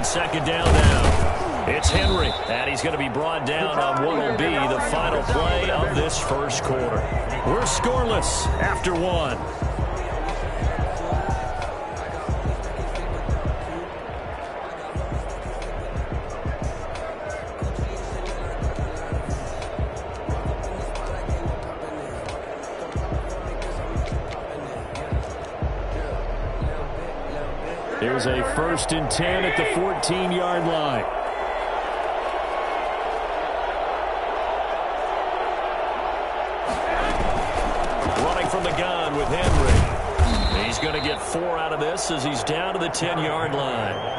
second down now. It's Henry, and he's going to be brought down on what will be the final play of this first quarter. We're scoreless after one. Here's a 1st and 10 at the 14-yard line. Running from the gun with Henry. He's going to get 4 out of this as he's down to the 10-yard line.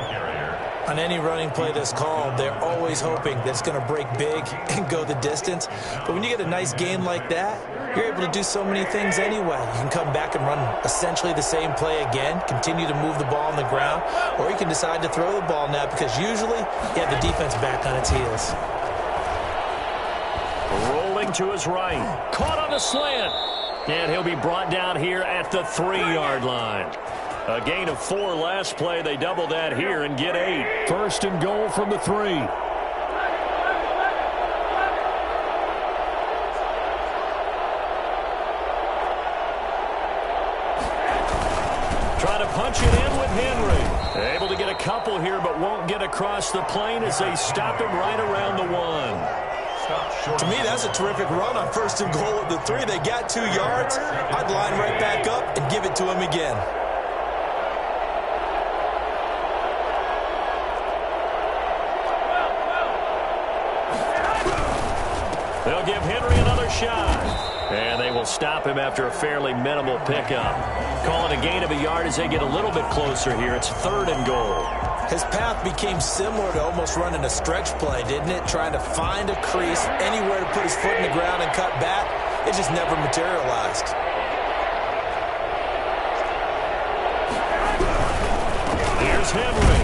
On any running play that's called, they're always hoping that it's going to break big and go the distance. But when you get a nice gain like that, you're able to do so many things anyway. You can come back and run essentially the same play again, continue to move the ball on the ground, or you can decide to throw the ball now because usually you have the defense back on its heels. Rolling to his right. Caught on the slant. And he'll be brought down here at the 3-yard line. A gain of 4 last play. They double that here and get 8. 1st and goal from the 3. Trying to punch it in with Henry. Able to get a couple here, but won't get across the plane as they stop him right around the 1. To me, that's a terrific run on 1st and goal at the 3. They got 2 yards. I'd line right back up and give it to him again. They'll give Henry another shot. And they will stop him after a fairly minimal pickup. Calling a gain of a yard as they get a little bit closer here. It's 3rd and goal. His path became similar to almost running a stretch play, didn't it? Trying to find a crease, anywhere to put his foot in the ground and cut back. It just never materialized. Here's Henry.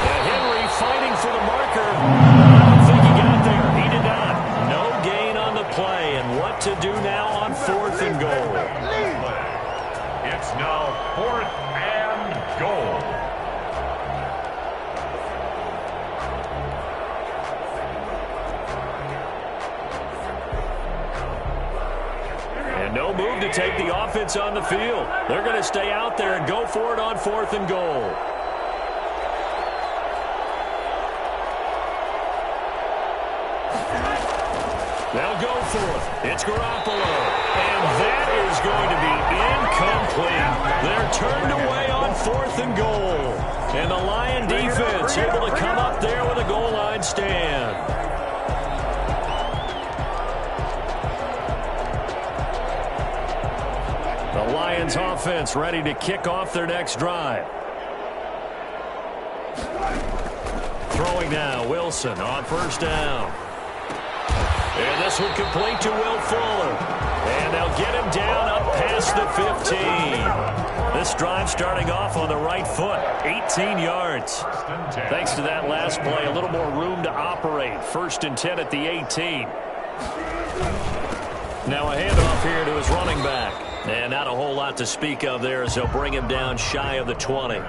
And Henry fighting for the marker. I don't think he got there. He did not. No gain on the play. And what to do now on 4th and goal. It's now 4th and goal. No move to take the offense on the field. They're going to stay out there and go for it on 4th and goal. They'll go for it. It's Garoppolo. And that is going to be incomplete. They're turned away on 4th and goal. And the Lion defense able to come up there with a goal line stand. The Lions offense ready to kick off their next drive. Throwing now, Wilson on 1st down. And this will complete to Will Fuller. And they'll get him down up past the 15. This drive starting off on the right foot, 18 yards. Thanks to that last play, a little more room to operate. 1st and 10 at the 18. Now a handoff here to his running back. And not a whole lot to speak of there as they'll bring him down shy of the 20.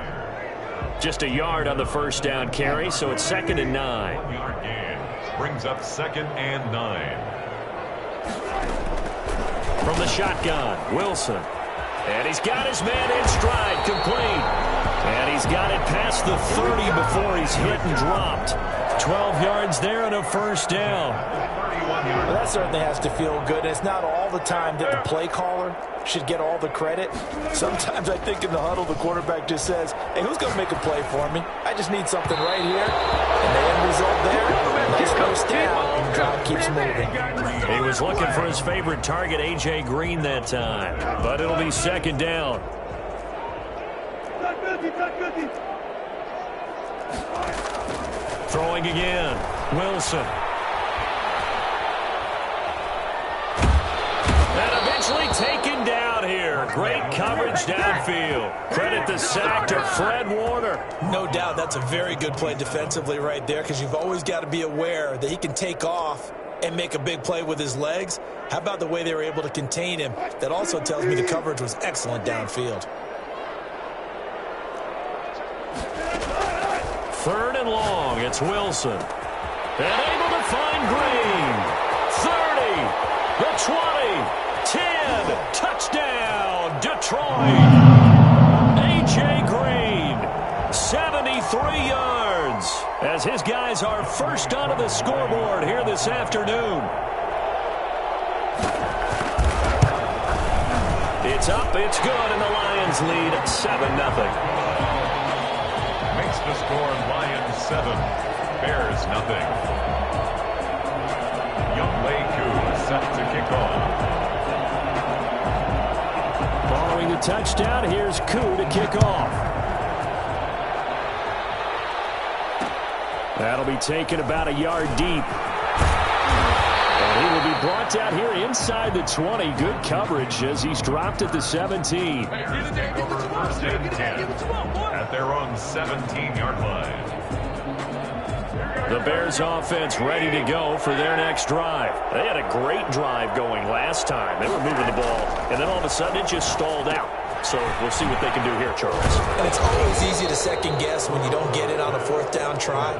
Just a yard on the 1st down carry, so it's 2nd and 9. 1-yard gain brings up 2nd and 9. From the shotgun, Wilson. And he's got his man in stride, complete. And he's got it past the 30 before he's hit and dropped. 12 yards there and a 1st down. Well, that certainly has to feel good. It's not all the time that the play caller should get all the credit. Sometimes I think in the huddle, the quarterback just says, hey, who's going to make a play for me? I just need something right here. And the end result there, nice first down, and the drive keeps moving. He was looking for his favorite target, A.J. Green, that time. But it'll be 2nd down. Throwing again, Wilson. And eventually taken down here. Great coverage downfield. Credit the sack to Fred Warner. No doubt that's a very good play defensively right there because you've always got to be aware that he can take off and make a big play with his legs. How about the way they were able to contain him? That also tells me the coverage was excellent downfield. 3rd and long. It's Wilson. And able to find Green. 30, the 20, 10, touchdown, Detroit. A.J. Green, 73 yards, as his guys are first onto the scoreboard here this afternoon. It's up, it's good, and the Lions lead 7-0. Makes the score Lions 7, Bears nothing. Younghoe Koo set to kick off. Following the touchdown, here's Koo to kick off. That'll be taken about a yard deep. And he will be brought down here inside the 20. Good coverage as he's dropped at the 17. Bears take over 1st and 10 at their own 17-yard line. The Bears offense ready to go for their next drive. They had a great drive going last time. They were moving the ball, and then all of a sudden it just stalled out. So we'll see what they can do here, Charles. And it's always easy to second guess when you don't get it on a 4th down try.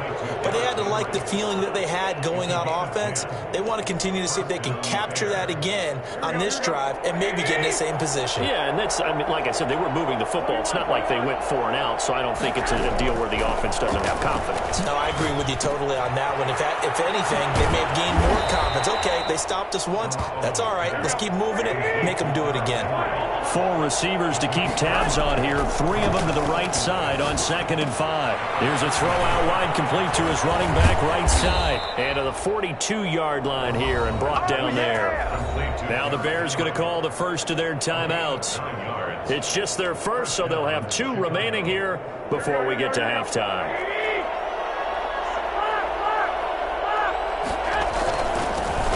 But they had to like the feeling that they had going on offense. They want to continue to see if they can capture that again on this drive and maybe get in the same position. Yeah, and that's, I mean, like I said, they were moving the football. It's not like they went 4 and out, so I don't think it's a deal where the offense doesn't have confidence. No, I agree with you totally on that one. If anything, they may have gained more confidence. Okay, they stopped us once. That's all right. Let's keep moving it. Make them do it again. 4 receivers to keep tabs on here. 3 of them to the right side on 2nd and 5. Here's a throw out wide, complete to his running back right side. And to the 42-yard line here and brought down there. Now the Bears going to call the first of their timeouts. It's just their first, so they'll have 2 remaining here before we get to halftime.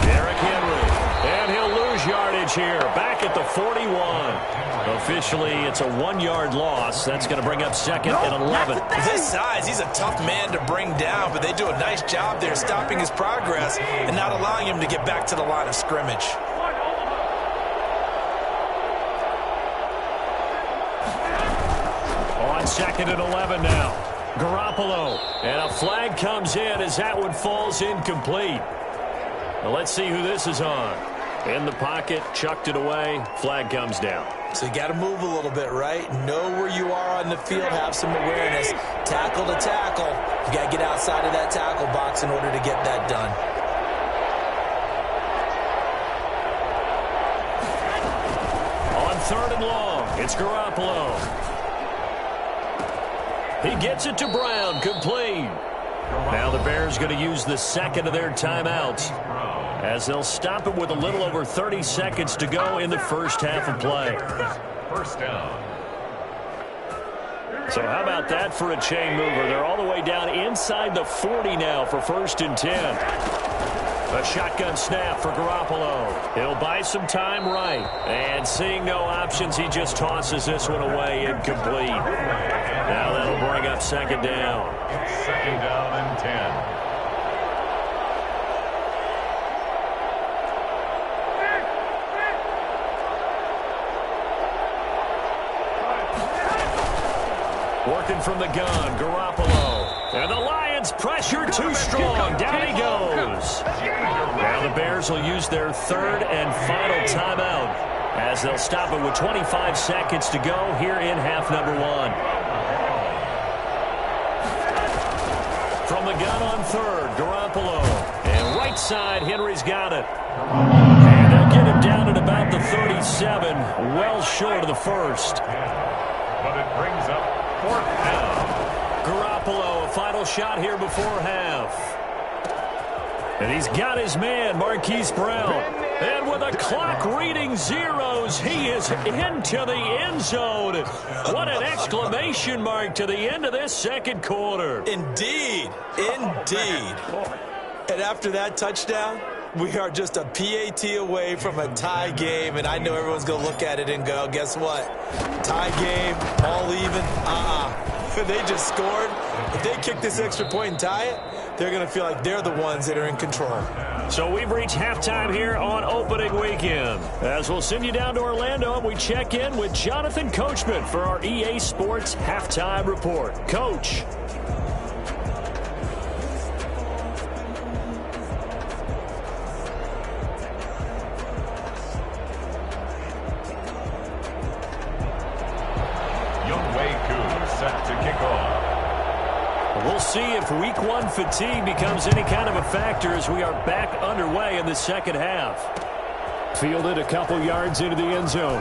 Derrick Henry, and he'll lose yardage here, back at the 41. Officially, it's a 1-yard loss. That's going to bring up 2nd and 11. With his size, he's a tough man to bring down, but they do a nice job there stopping his progress and not allowing him to get back to the line of scrimmage. On 2nd and 11 now. Garoppolo, and a flag comes in as that one falls incomplete. Now let's see who this is on. In the pocket, chucked it away, flag comes down. So you got to move a little bit, right? Know where you are on the field, have some awareness. Tackle to tackle. You got to get outside of that tackle box in order to get that done. On 3rd and long, it's Garoppolo. He gets it to Brown, complete. Now the Bears going to use the 2nd of their timeouts, as they'll stop it with a little over 30 seconds to go in the first half of play. 1st down. So how about that for a chain mover? They're all the way down inside the 40 now for 1st and 10. A shotgun snap for Garoppolo. He'll buy some time right. And seeing no options, he just tosses this one away incomplete. Now that'll bring up 2nd down. 2nd down and 10. Working from the gun, Garoppolo. And the Lions pressure too strong. Down he goes. Now the Bears will use their 3rd and final timeout, as they'll stop it with 25 seconds to go here in half number 1. From the gun on 3rd, Garoppolo. And right side, Henry's got it. And they'll get him down at about the 37, well short of the 1st. But it brings up 4th down. Garoppolo, a final shot here before half. And he's got his man, Marquise Brown. And with a clock reading zeros, he is into the end zone. What an exclamation mark to the end of this 2nd quarter. Indeed. Indeed. And after that touchdown, we are just a PAT away from a tie game, and I know everyone's going to look at it and go, guess what? Tie game, all even, They just scored. If they kick this extra point and tie it, they're going to feel like they're the ones that are in control. So we've reached halftime here on opening weekend. As we'll send you down to Orlando, and we check in with Jonathan Coachman for our EA Sports Halftime Report. Coach. see if Week 1 fatigue becomes any kind of a factor as we are back underway in the second half. Fielded a couple yards into the end zone.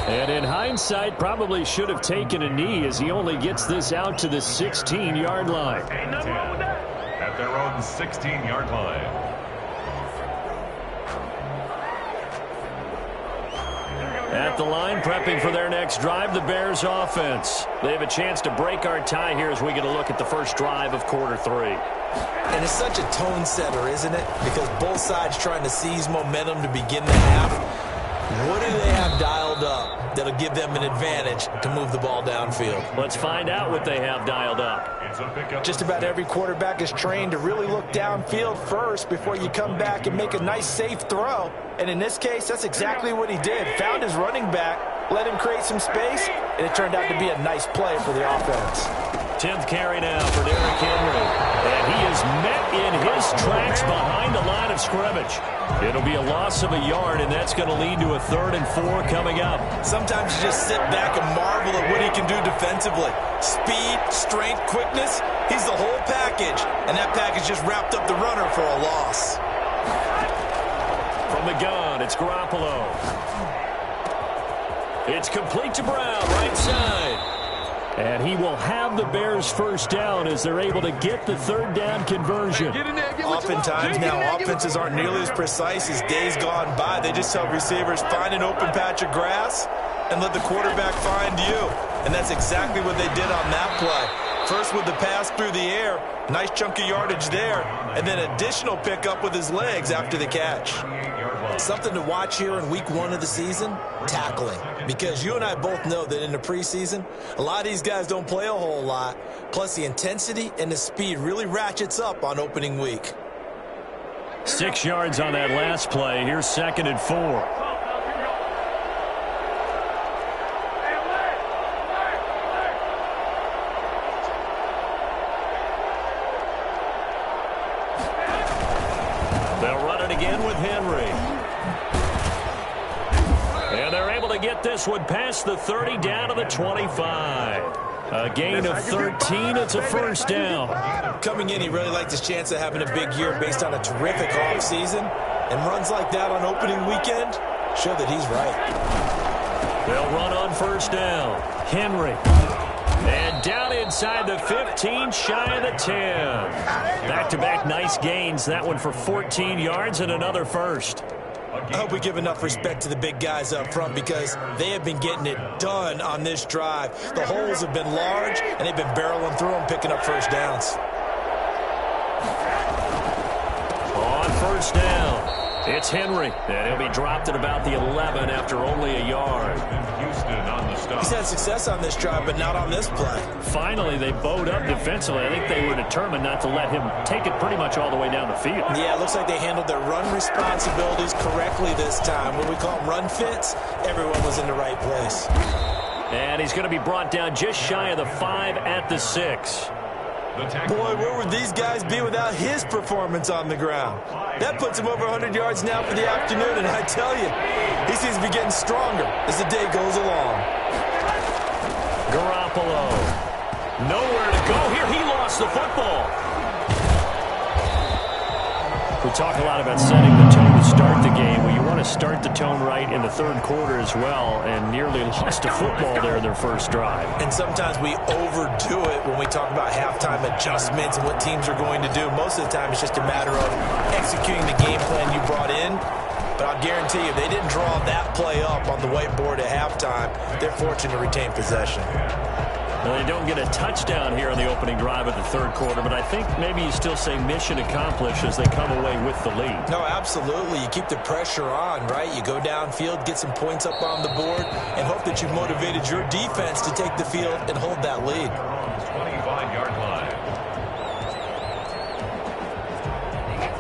And in hindsight, probably should have taken a knee as he only gets this out to the 16-yard line. At their own 16-yard line. At the line, prepping for their next drive, the Bears offense. They have a chance to break our tie here as we get a look at the first drive of quarter 3. And it's such a tone setter, isn't it? Because both sides trying to seize momentum to begin the half. What do they have dialed up that'll give them an advantage to move the ball downfield? Let's find out what they have dialed up. Just about every quarterback is trained to really look downfield first before you come back and make a nice, safe throw. And in this case, that's exactly what he did. Found his running back, let him create some space, and it turned out to be a nice play for the offense. 10th carry now for Derrick Henry. And he is met in his tracks behind the line of scrimmage. It'll be a loss of a yard, and that's going to lead to a 3rd and 4 coming up. Sometimes you just sit back and marvel at what he can do defensively. Speed, strength, quickness, he's the whole package. And that package just wrapped up the runner for a loss. From the gun, it's Garoppolo. It's complete to Brown, right side. And he will have the Bears first down as they're able to get the 3rd down conversion. Oftentimes now, offenses aren't nearly as precise as days gone by. They just tell receivers, find an open patch of grass and let the quarterback find you. And that's exactly what they did on that play. First with the pass through the air, nice chunk of yardage there, and then additional pickup with his legs after the catch. Something to watch here in week 1 of the season, tackling. Because you and I both know that in the preseason, a lot of these guys don't play a whole lot. Plus the intensity and the speed really ratchets up on opening week. 6 yards on that last play. Here's 2nd and 4. They'll run it again with Henry. And they're able to get this one past the 30 down to the 25. A gain of 13. It's a first down. Coming in, he really liked his chance of having a big year based on a terrific offseason. And runs like that on opening weekend show that he's right. They'll run on first down. Henry. And down inside the 15, shy of the 10. Back-to-back nice gains. That one for 14 yards and another first. I hope we give enough respect to the big guys up front because they have been getting it done on this drive. The holes have been large, and they've been barreling through them, picking up first downs. On first down, it's Henry. And he'll be dropped at about the 11 after only a yard. Houston on the stop. He's had success on this drive, but not on this play. Finally, they bowed up defensively. I think they were determined not to let him take it pretty much all the way down the field. Yeah, it looks like they handled their run responsibilities correctly this time. When we call them run fits, everyone was in the right place. And he's going to be brought down just shy of the 5 at the 6. Boy, where would these guys be without his performance on the ground? That puts him over 100 yards now for the afternoon, and I tell you, he seems to be getting stronger as the day goes along. Garoppolo. Nowhere to go here. He lost the football. We talk a lot about setting the tone to start the game. Well, you want to start the tone right in the 3rd quarter as well, and nearly lost a football there in their first drive. And sometimes we overdo it when we talk about halftime adjustments and what teams are going to do. Most of the time, it's just a matter of executing the game plan you brought in. But I'll guarantee you, if they didn't draw that play up on the whiteboard at halftime, they're fortunate to retain possession. Well, they don't get a touchdown here on the opening drive of the 3rd quarter, but I think maybe you still say mission accomplished as they come away with the lead. No, absolutely. You keep the pressure on, right? You go downfield, get some points up on the board, and hope that you've motivated your defense to take the field and hold that lead. 25-yard line.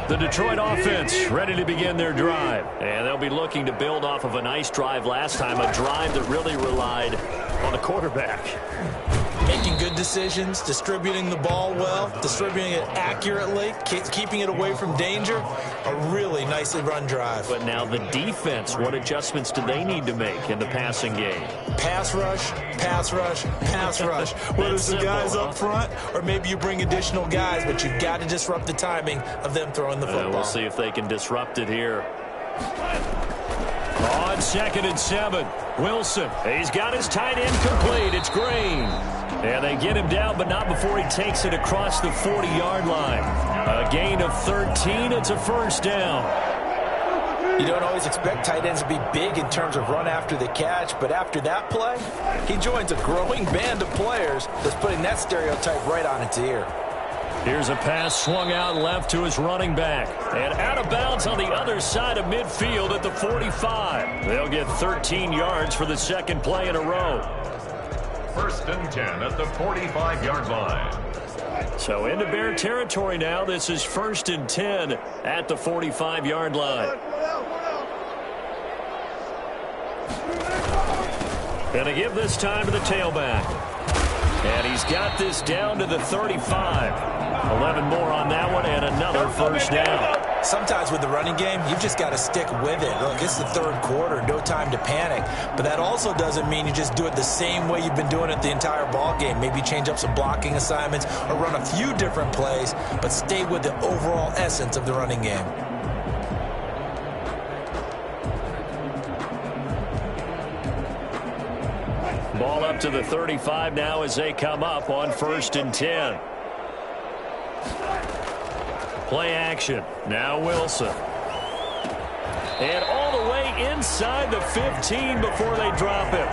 The Detroit offense ready to begin their drive. And they'll be looking to build off of a nice drive last time, a drive that really relied on the quarterback. making good decisions, distributing the ball well, distributing it accurately, keeping it away from danger. A really nicely run drive. But now the defense, what adjustments do they need to make in the passing game? Pass rush, pass rush, pass rush. Whether it's the guys up front or maybe you bring additional guys, but you've got to disrupt the timing of them throwing the football. We'll see if they can disrupt it here. On 2nd and 7, Wilson. He's got his tight end complete. It's Green. And they get him down, but not before he takes it across the 40-yard line. A gain of 13. It's a first down. You don't always expect tight ends to be big in terms of run after the catch, but after that play, he joins a growing band of players that's putting that stereotype right on its ear. Here's a pass swung out left to his running back. And out of bounds on the other side of midfield at the 45. They'll get 13 yards for the second play in a row. 1st and 10 at the 45-yard line. So into Bear territory now. This is 1st and 10 at the 45-yard line. Gonna give this time to the tailback. And he's got this down to the 35. 11 more on that one and another first down. Sometimes with the running game, you've just got to stick with it. Look, it's the 3rd quarter, no time to panic. But that also doesn't mean you just do it the same way you've been doing it the entire ball game. Maybe change up some blocking assignments or run a few different plays, but stay with the overall essence of the running game. Ball up to the 35 now as they come up on 1st and 10. Play action. Now Wilson. And all the way inside the 15 before they drop him.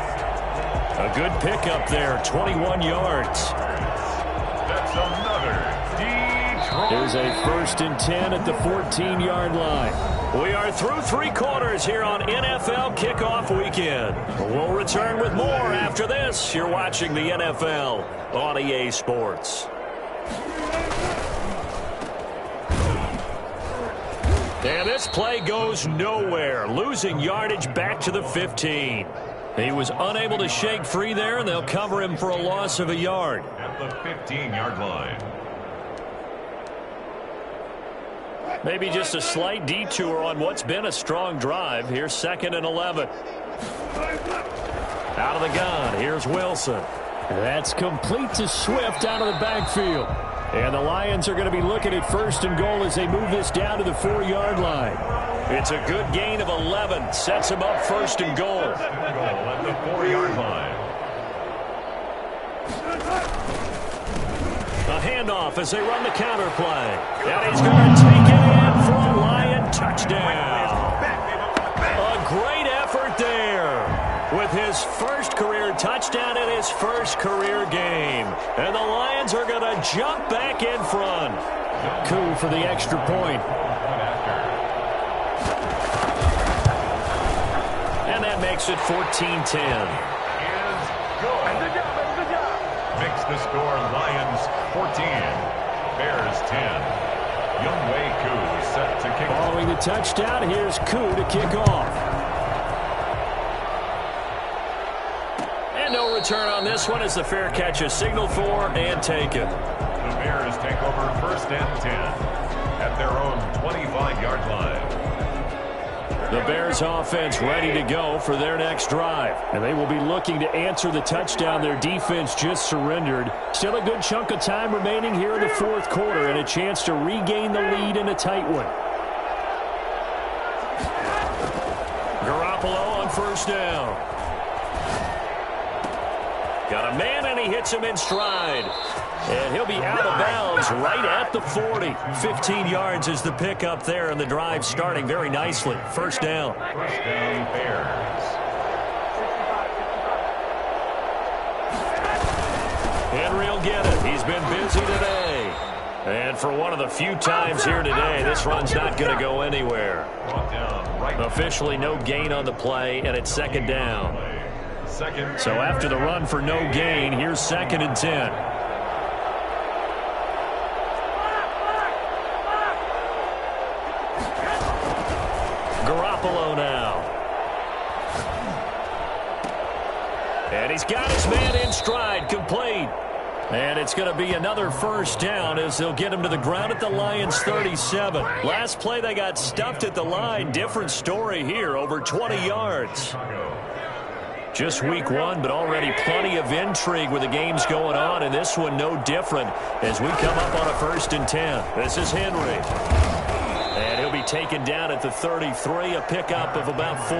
A good pickup there, 21 yards. That's another Detroit. Here's a 1st and 10 at the 14-yard line. We are through 3 quarters here on NFL Kickoff Weekend. We'll return with more after this. You're watching the NFL on EA Sports. And this play goes nowhere, losing yardage back to the 15. He was unable to shake free there, and they'll cover him for a loss of a yard. At the 15-yard line. Maybe just a slight detour on what's been a strong drive. Here's 2nd and 11. Out of the gun, here's Wilson. That's complete to Swift out of the backfield. And the Lions are going to be looking at 1st and goal as they move this down to the 4-yard line. It's a good gain of 11. Sets them up 1st and goal. At the 4-yard line. A handoff as they run the counter play. And he's going to take it in for a Lion touchdown. A great effort there with his first career touchdown in his first career game. And the Lions are going to jump back in front. Coup for the extra point. And that makes it 14-10. Makes the score Lions 14, Bears 10. Younghoe Koo set to kick off. Following the touchdown, here's Koo to kick off. And no return on this one as the fair catch is signaled for and taken. The Bears take over 1st and 10 at their own 25-yard line. The Bears offense ready to go for their next drive. And they will be looking to answer the touchdown their defense just surrendered. Still a good chunk of time remaining here in the 4th quarter and a chance to regain the lead in a tight one. Garoppolo on 1st down. Got a man and he hits him in stride. And he'll be out of bounds right at the 40. 15 yards is the pickup there, and the drive starting very nicely. 1st down. 1st down, Bears. Henry will get it. He's been busy today. And for one of the few times here today, this run's not going to go anywhere. Officially no gain on the play, and it's 2nd down. So after the run for no gain, here's 2nd and 10. Garoppolo now. And he's got his man in stride, complete. And it's going to be another first down as they'll get him to the ground at the Lions' 37. Last play they got stuffed at the line. Different story here, over 20 yards. Just week one, but already plenty of intrigue with the games going on, and this one no different as we come up on a 1st and 10. This is Henry. And he'll be taken down at the 33, a pickup of about 4.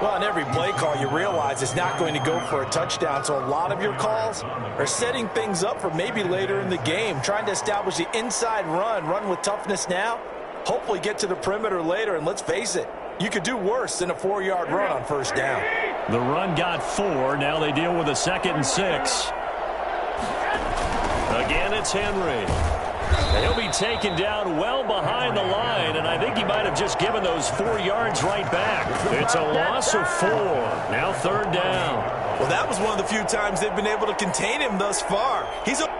Well, on every play call, you realize it's not going to go for a touchdown, so a lot of your calls are setting things up for maybe later in the game, trying to establish the inside run with toughness now, hopefully get to the perimeter later, and let's face it, you could do worse than a 4-yard run on 1st down. The run got 4. Now they deal with a 2nd and 6. Again, it's Henry. He'll be taken down well behind the line, and I think he might have just given those 4 yards right back. It's a loss of 4. Now 3rd down. Well, that was one of the few times they've been able to contain him thus far. He's a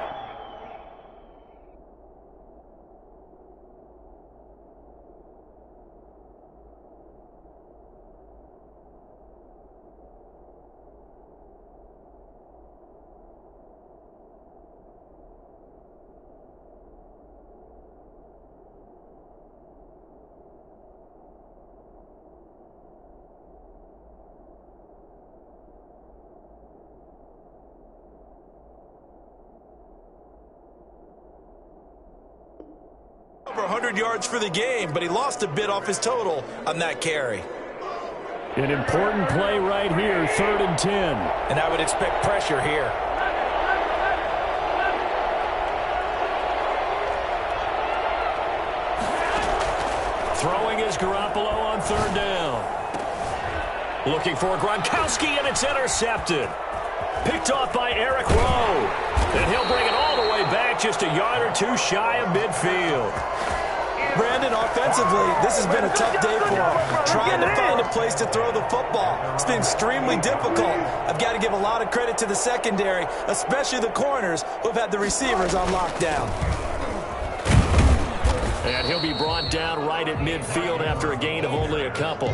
over 100 yards for the game, but he lost a bit off his total on that carry. An important play right here, 3rd and 10. And I would expect pressure here. Throwing is Garoppolo on 3rd down. Looking for Gronkowski, and it's intercepted. Picked off by Eric Rowe. And he'll bring it all the way back, just a yard or 2 shy of midfield. Brandon, offensively, this has been a tough day for him. Trying to find a place to throw the football. It's been extremely difficult. I've got to give a lot of credit to the secondary, especially the corners who've had the receivers on lockdown. And he'll be brought down right at midfield after a gain of only a couple.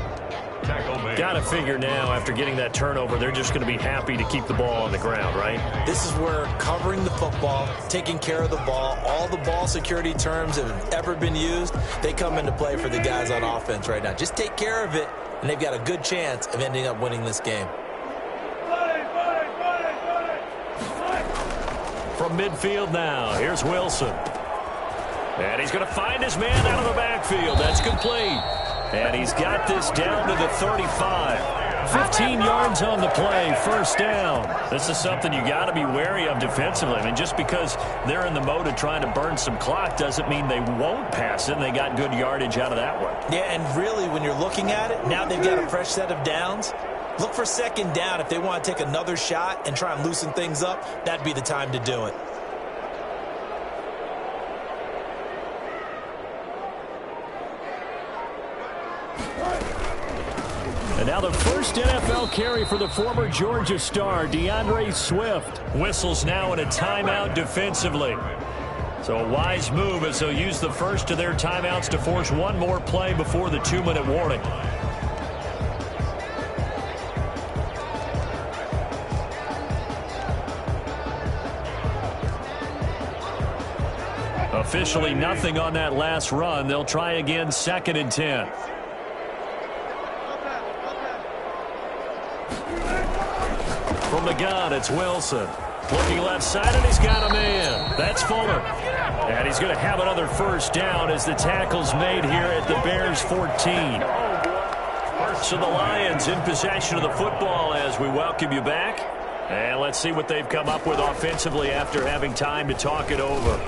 Got to figure now, after getting that turnover, they're just going to be happy to keep the ball on the ground, right? This is where covering the football, taking care of the ball, all the ball security terms that have ever been used, they come into play for the guys on offense right now. Just take care of it, and they've got a good chance of ending up winning this game. From midfield now, here's Wilson. And he's going to find his man out of the backfield. That's complete. And he's got this down to the 35. 15 yards on the play, 1st down. This is something you got to be wary of defensively. I mean, just because they're in the mode of trying to burn some clock doesn't mean they won't pass it, and they got good yardage out of that one. Yeah, and really, when you're looking at it, now they've got a fresh set of downs. Look for 2nd down. If they want to take another shot and try and loosen things up, that'd be the time to do it. And now the first NFL carry for the former Georgia star, DeAndre Swift. Whistles now in a timeout defensively. So a wise move as they'll use the first of their timeouts to force one more play before the 2-minute warning. Officially nothing on that last run. They'll try again, 2nd and 10. From the gun, it's Wilson. Looking left side, and he's got a man. That's Fuller. And he's going to have another 1st down as the tackle's made here at the Bears' 14. So the Lions in possession of the football as we welcome you back. And let's see what they've come up with offensively after having time to talk it over.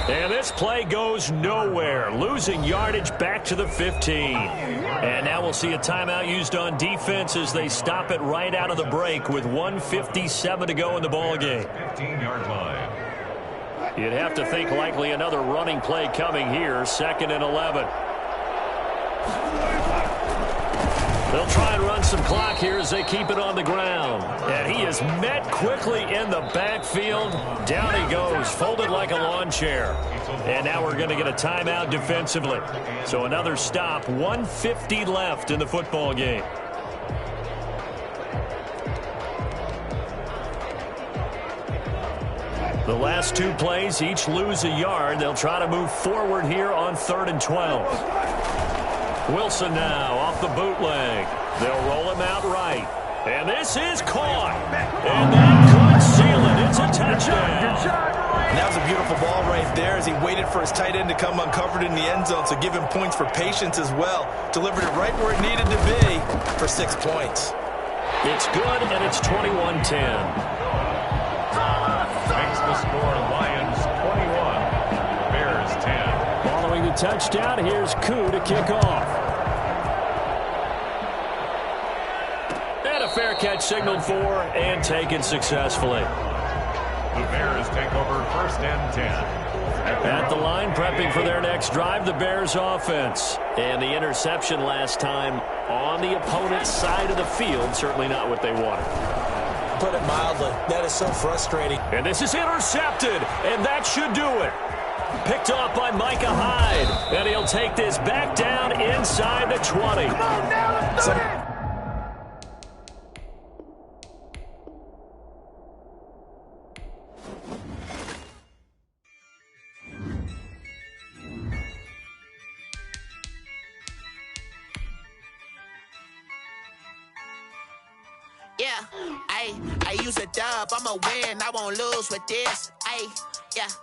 And this play goes nowhere. Losing yardage back to the 15. And now we'll see a timeout used on defense as they stop it right out of the break with 1:57 to go in the ballgame. 15-yard line. You'd have to think likely another running play coming here, 2nd and 11. They'll try and run some clock here as they keep it on the ground. And he is met quickly in the backfield. Down he goes, folded like a lawn chair. And now we're going to get a timeout defensively. So another stop, 1:50 left in the football game. The last two plays each lose a yard. They'll try to move forward here on 3rd and 12. Wilson now off the bootleg. They'll roll him out right. And this is caught. And that could seal it. It's a touchdown. And that was a beautiful ball right there as he waited for his tight end to come uncovered in the end zone, so give him points for patience as well. Delivered it right where it needed to be for 6 points. It's good, and it's 21-10. Makes the score Lions 21, Bears 10. Following the touchdown, here's Koo to kick off. And a fair catch signaled for and taken successfully. The Bears take over 1st and 10. At the line, prepping for their next drive, the Bears offense. And the interception last time on the opponent's side of the field, certainly not what they wanted. Put it mildly, that is so frustrating. And this is intercepted, and that should do it. Picked off by Micah Hyde, and he'll take this back down inside the 20. Come on now, let's do it! Yeah, I use a dub, I'ma win, I won't lose with this, yeah.